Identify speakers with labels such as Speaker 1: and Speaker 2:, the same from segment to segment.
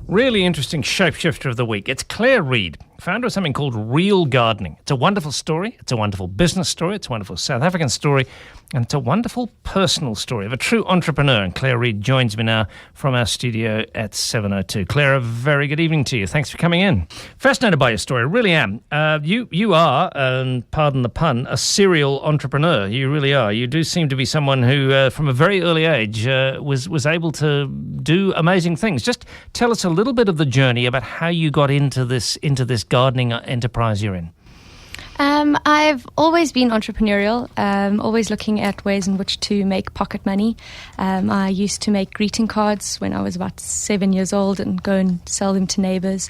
Speaker 1: Really interesting shapeshifter of the week. It's Reid, founder of something called Real Gardening. It's a wonderful story. It's a wonderful business story. It's a wonderful South African story. And it's a wonderful personal story of a true entrepreneur. And Reid joins me now from our studio at 7:02. Claire, a very good evening to you. Thanks for coming in. Fascinated by your story, I really am. You are, and pardon the pun, a serial entrepreneur. You really are. You do seem to be someone who, from a very early age, was able to do amazing things. Just tell us a little bit of the journey about how you got into this gardening enterprise you're in.
Speaker 2: I've always been entrepreneurial, always looking at ways in which to make pocket money. I used to make greeting cards when I was about 7 years old and go and sell them to neighbours,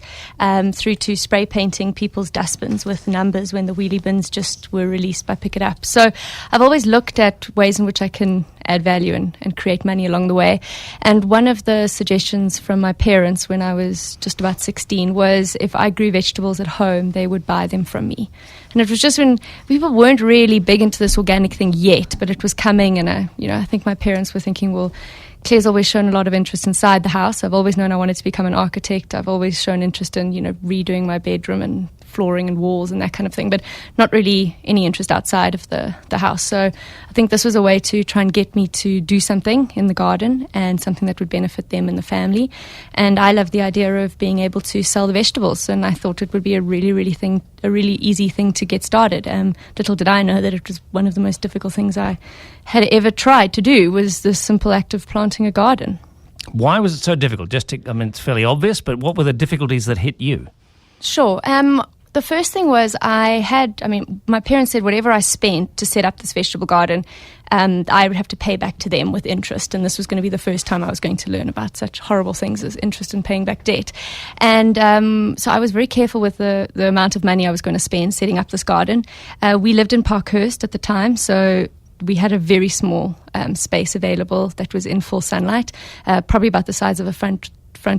Speaker 2: through to spray painting people's dustbins with numbers when the wheelie bins just were released by Pick It Up. So I've always looked at ways in which I can add value and create money along the way. And one of the suggestions from my parents when I was just about 16 was if I grew vegetables at home, they would buy them from me. And it was just when people weren't really big into this organic thing yet, but it was coming. And I think my parents were thinking, well, Claire's always shown a lot of interest inside the house. I've always known I wanted to become an architect. I've always shown interest in, redoing my bedroom and flooring and walls and that kind of thing, but not really any interest outside of the house. So I think this was a way to try and get me to do something in the garden and something that would benefit them and the family. And I love the idea of being able to sell the vegetables, and I thought it would be a really easy thing to get started. Little did I know that it was one of the most difficult things I had ever tried to do, was the simple act of planting a garden.
Speaker 1: Why was it so difficult? It's fairly obvious, but what were the difficulties that hit you?
Speaker 2: Sure. The first thing was my parents said whatever I spent to set up this vegetable garden, I would have to pay back to them with interest. And this was going to be the first time I was going to learn about such horrible things as interest and paying back debt. And so I was very careful with the amount of money I was going to spend setting up this garden. We lived in Parkhurst at the time, so we had a very small space available that was in full sunlight, probably about the size of a front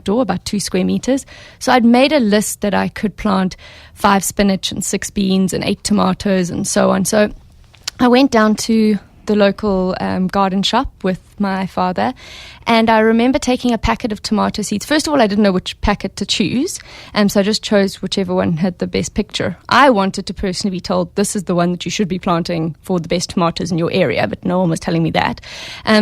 Speaker 2: door, about 2 square meters. So I'd made a list that I could plant 5 spinach and 6 beans and 8 tomatoes and so on. So I went down to the local garden shop with my father, and I remember taking a packet of tomato seeds. First of all, I didn't know which packet to choose, so I just chose whichever one had the best picture. I wanted to personally be told this is the one that you should be planting for the best tomatoes in your area, but no one was telling me that.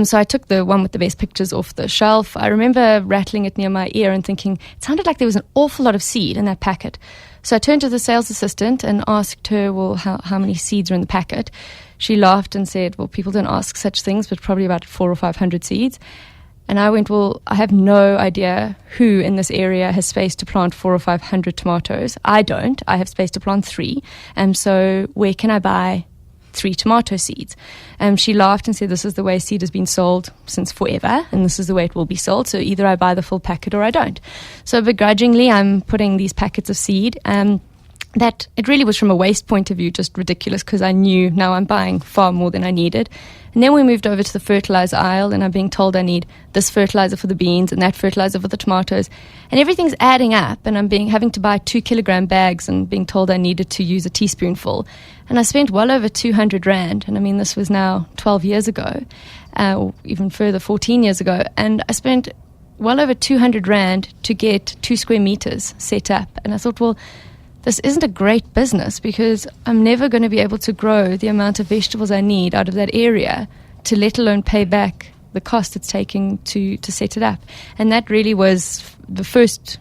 Speaker 2: So I took the one with the best pictures off the shelf. I remember rattling it near my ear and thinking it sounded like there was an awful lot of seed in that packet. So I turned to the sales assistant and asked her, well, how many seeds are in the packet? She laughed and said, well, people don't ask such things, but probably about 400 or 500 seeds. And I went, well, I have no idea who in this area has space to plant 400 or 500 tomatoes. I don't. I have space to plant 3. So where can I buy 3 tomato seeds? She laughed and said, this is the way seed has been sold since forever, and this is the way it will be sold. So either I buy the full packet or I don't. So begrudgingly, I'm putting these packets of seed. That it really was, from a waste point of view, just ridiculous, because I knew now I'm buying far more than I needed. And then we moved over to the fertilizer aisle, and I'm being told I need this fertilizer for the beans and that fertilizer for the tomatoes, and everything's adding up, and I'm having to buy 2-kilogram bags and being told I needed to use a teaspoonful. And I spent well over 200 rand, and this was now 12 years ago, or even further, 14 years ago, and I spent well over 200 rand to get 2 square meters set up. And I thought, well, this isn't a great business, because I'm never going to be able to grow the amount of vegetables I need out of that area, to let alone pay back the cost it's taking to set it up. And that really was the first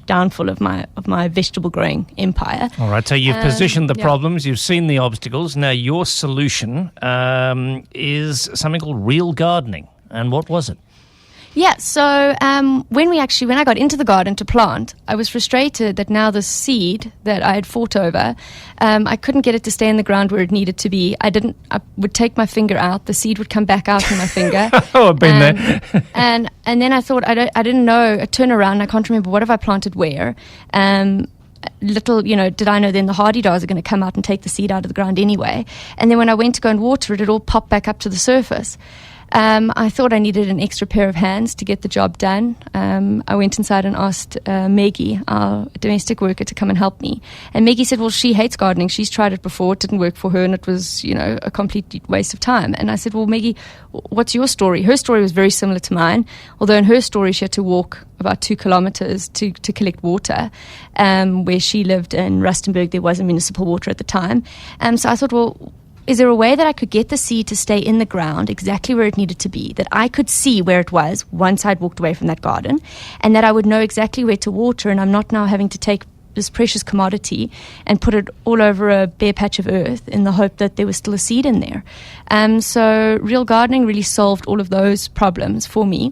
Speaker 2: downfall of my vegetable growing empire.
Speaker 1: All right, so you've positioned the problems, you've seen the obstacles. Now your solution is something called Real Gardening. And what was it?
Speaker 2: Yeah, so when I got into the garden to plant, I was frustrated that now the seed that I had fought over, I couldn't get it to stay in the ground where it needed to be. I would take my finger out, the seed would come back out in my finger.
Speaker 1: Oh, I've been there.
Speaker 2: and then I thought, I didn't know, a turnaround, I can't remember what have I planted where. Did I know then the hardy-dars are going to come out and take the seed out of the ground anyway. And then when I went to go and water it, it all popped back up to the surface. I thought I needed an extra pair of hands to get the job done. I went inside and asked Maggie, our domestic worker, to come and help me. And Maggie said, well, she hates gardening. She's tried it before. It didn't work for her, and it was, a complete waste of time. And I said, well, Maggie, what's your story? Her story was very similar to mine, although in her story she had to walk about 2 kilometers to collect water. Where she lived in Rustenburg, there wasn't municipal water at the time. So I thought, well, is there a way that I could get the seed to stay in the ground exactly where it needed to be, that I could see where it was once I'd walked away from that garden, and that I would know exactly where to water, and I'm not now having to take this precious commodity and put it all over a bare patch of earth in the hope that there was still a seed in there. So Real Gardening really solved all of those problems for me.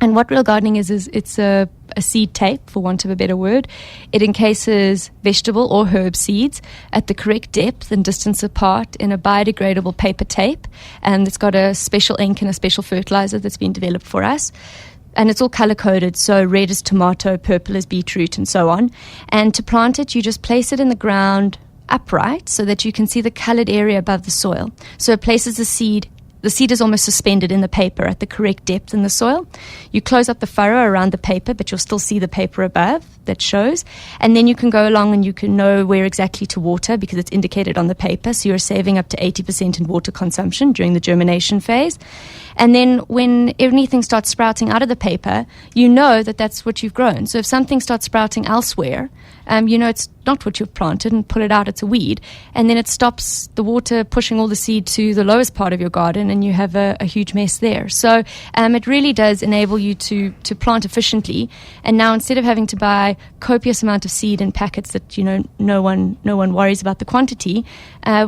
Speaker 2: And what Real Gardening is it's a seed tape, for want of a better word. It encases vegetable or herb seeds at the correct depth and distance apart in a biodegradable paper tape. And it's got a special ink and a special fertilizer that's been developed for us. And it's all color-coded, so red is tomato, purple is beetroot, and so on. And to plant it, you just place it in the ground upright so that you can see the colored area above the soil. So it places the seed. The seed is almost suspended in the paper at the correct depth in the soil. You close up the furrow around the paper, but you'll still see the paper above that shows. And then you can go along and you can know where exactly to water because it's indicated on the paper. So you're saving up to 80% in water consumption during the germination phase. And then when anything starts sprouting out of the paper, you know that that's what you've grown. So if something starts sprouting elsewhere, it's not what you've planted, and pull it out, it's a weed. And then it stops the water pushing all the seed to the lowest part of your garden, and you have a huge mess there. So it really does enable you to plant efficiently. And now instead of having to buy copious amount of seed in packets that no one worries about the quantity,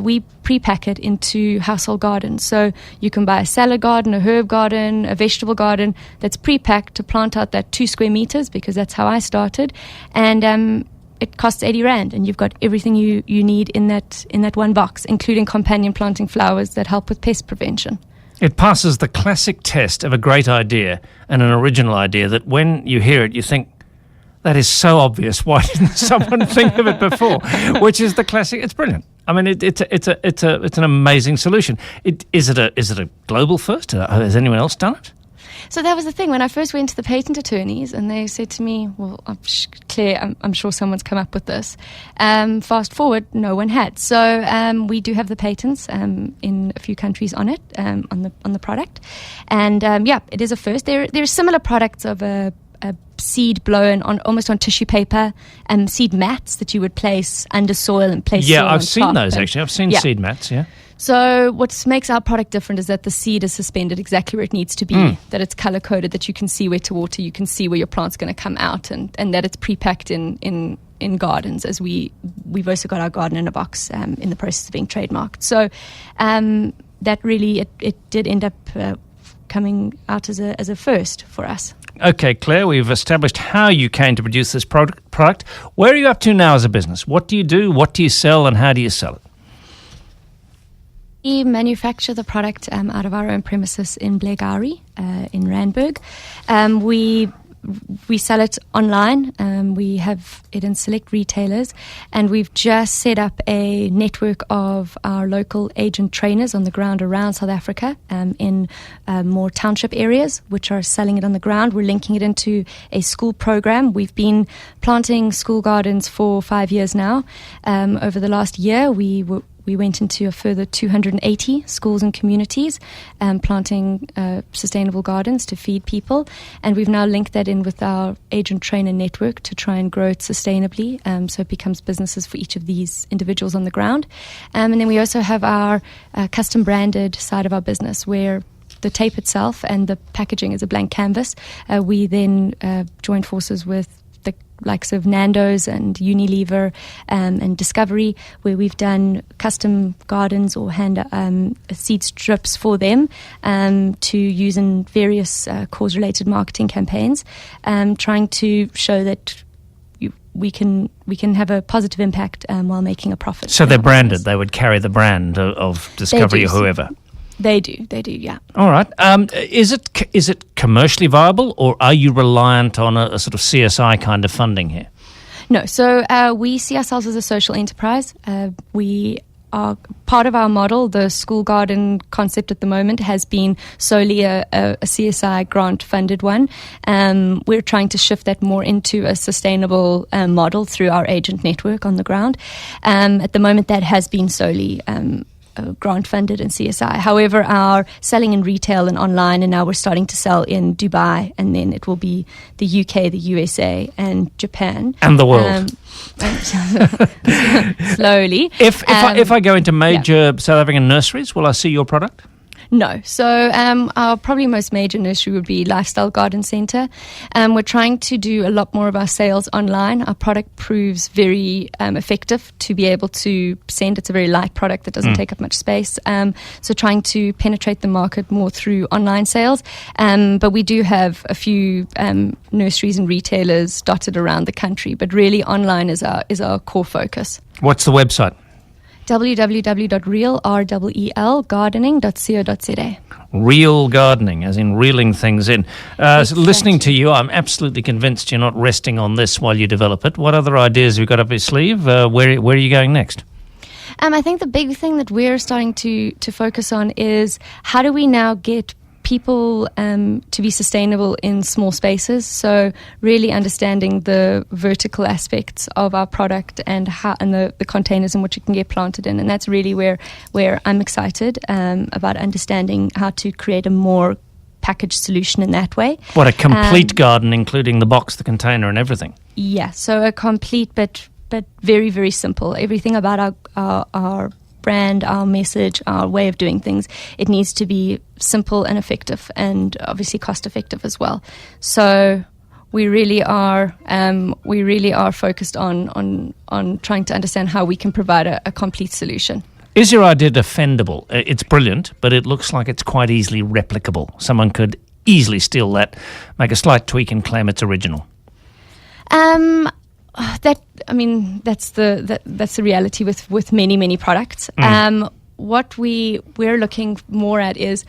Speaker 2: we pre-pack it into household gardens. So you can buy a salad garden, a herb garden, a vegetable garden that's pre-packed to plant out that 2 square meters, because that's how I started. And it costs 80 Rand, and you've got everything you need in that one box, including companion planting flowers that help with pest prevention.
Speaker 1: It passes the classic test of a great idea and an original idea that when you hear it, you think, that is so obvious. Why didn't someone think of it before? Which is the classic. It's brilliant. I mean, it's an amazing solution. Is it a global first? Has anyone else done it?
Speaker 2: So that was the thing. When I first went to the patent attorneys and they said to me, well, Claire, I'm sure someone's come up with this. Fast forward, no one had. So we do have the patents in a few countries on it, on the product. And it is a first. There are similar products of a seed blown almost on tissue paper, seed mats that you would place under soil and place soil on top.
Speaker 1: I've seen those actually. I've seen seed mats, yeah.
Speaker 2: So what makes our product different is that the seed is suspended exactly where it needs to be, that it's color-coded, that you can see where to water, you can see where your plant's going to come out, and that it's pre-packed in gardens, as we've also got our garden in a box in the process of being trademarked. So that really, it did end up coming out as a first for us.
Speaker 1: Okay, Claire, we've established how you came to produce this product. Where are you up to now as a business? What do you do, what do you sell, and how do you sell it?
Speaker 2: We manufacture the product out of our own premises in Blairgowrie, in Randburg. We sell it online. We have it in select retailers, and we've just set up a network of our local agent trainers on the ground around South Africa in more township areas, which are selling it on the ground. We're linking it into a school program. We've been planting school gardens for 5 years now. Over the last year, we went into a further 280 schools and communities, planting sustainable gardens to feed people. And we've now linked that in with our agent trainer network to try and grow it sustainably, so it becomes businesses for each of these individuals on the ground. And then we also have our custom branded side of our business, where the tape itself and the packaging is a blank canvas. We then joined forces with the likes of Nando's and Unilever and Discovery, where we've done custom gardens or hand seed strips for them to use in various cause-related marketing campaigns, trying to show that we can have a positive impact while making a profit.
Speaker 1: So they're branded. They would carry the brand of Discovery or whoever.
Speaker 2: They do, yeah.
Speaker 1: All right. Is it commercially viable, or are you reliant on a sort of CSI kind of funding here?
Speaker 2: No, so we see ourselves as a social enterprise. We part of our model, the school garden concept at the moment, has been solely a CSI grant funded one. We're trying to shift that more into a sustainable model through our agent network on the ground. At the moment, that has been solely grant funded and CSI. However, our selling in retail and online, and now we're starting to sell in Dubai, and then it will be the UK, the USA, and Japan.
Speaker 1: And the world.
Speaker 2: Slowly.
Speaker 1: If I go into major South African nurseries, will I see your product?
Speaker 2: No. So our probably most major nursery would be Lifestyle Garden Centre. We're trying to do a lot more of our sales online. Our product proves very effective to be able to send. It's a very light product that doesn't take up much space. So trying to penetrate the market more through online sales. But we do have a few nurseries and retailers dotted around the country. But really online is our core focus.
Speaker 1: What's the website?
Speaker 2: www.realgardening.co.za.
Speaker 1: Real gardening, as in reeling things in. So listening to you, I'm absolutely convinced you're not resting on this while you develop it. What other ideas have you got up your sleeve? Where are you going next?
Speaker 2: I think the big thing that we're starting to focus on is how do we now get people to be sustainable in small spaces. So really understanding the vertical aspects of our product and the containers in which it can get planted in. And that's really where I'm excited about understanding how to create a more packaged solution in that way.
Speaker 1: What, a complete garden, including the box, the container and everything?
Speaker 2: Yeah, so a complete but very, very simple. Everything about our brand, our message, our way of doing things, it needs to be simple and effective, and obviously cost effective as well. So we really are focused on trying to understand how we can provide a complete solution.
Speaker 1: Is your idea defendable? It's brilliant, but it looks like it's quite easily replicable. Someone could easily steal that, make a slight tweak and claim it's original. That's the reality with many products. What we're looking more at is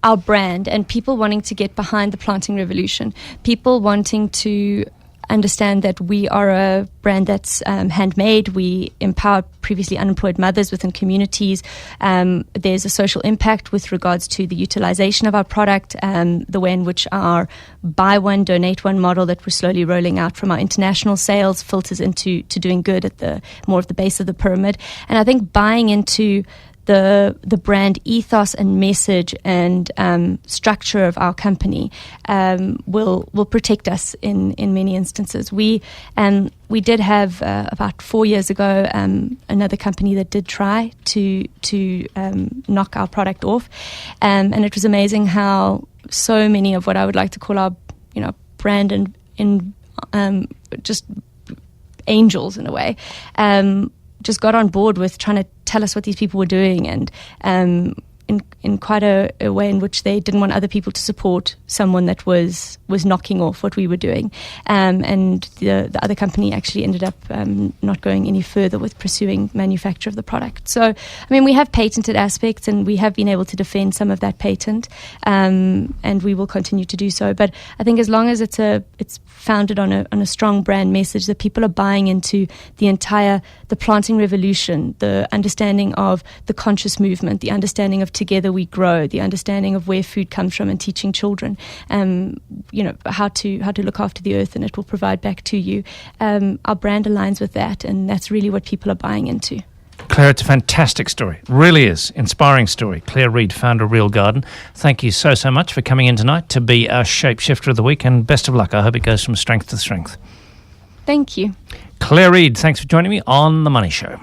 Speaker 1: our brand and people wanting to get behind the planting revolution. People wanting to understand that we are a brand that's handmade. We empower previously unemployed mothers within communities. There's a social impact with regards to the utilization of our product, the way in which our buy one, donate one model that we're slowly rolling out from our international sales filters into doing good at the more of the base of the pyramid. And I think buying into the brand ethos and message and structure of our company will protect us in many instances. We did have about 4 years ago another company that did try to knock our product off, and it was amazing how so many of what I would like to call our brand and just angels in a way just got on board with trying to tell us what these people were doing, and in quite a way in which they didn't want other people to support someone that was knocking off what we were doing. And the other company actually ended up not going any further with pursuing manufacture of the product. So, I mean, we have patented aspects and we have been able to defend some of that patent, and we will continue to do so. But I think as long as it's founded on a strong brand message, that people are buying into the planting revolution, the understanding of the conscious movement, the understanding of together we grow, the understanding of where food comes from, and teaching children, how to look after the earth, and it will provide back to you. Our brand aligns with that, and that's really what people are buying into. Claire, it's a fantastic story. Really is. Inspiring story. Claire Reid, founder of Real Garden. Thank you so much for coming in tonight to be our Shapeshifter of the Week, and best of luck. I hope it goes from strength to strength.
Speaker 2: Thank you.
Speaker 1: Claire Reid, thanks for joining me on The Money Show.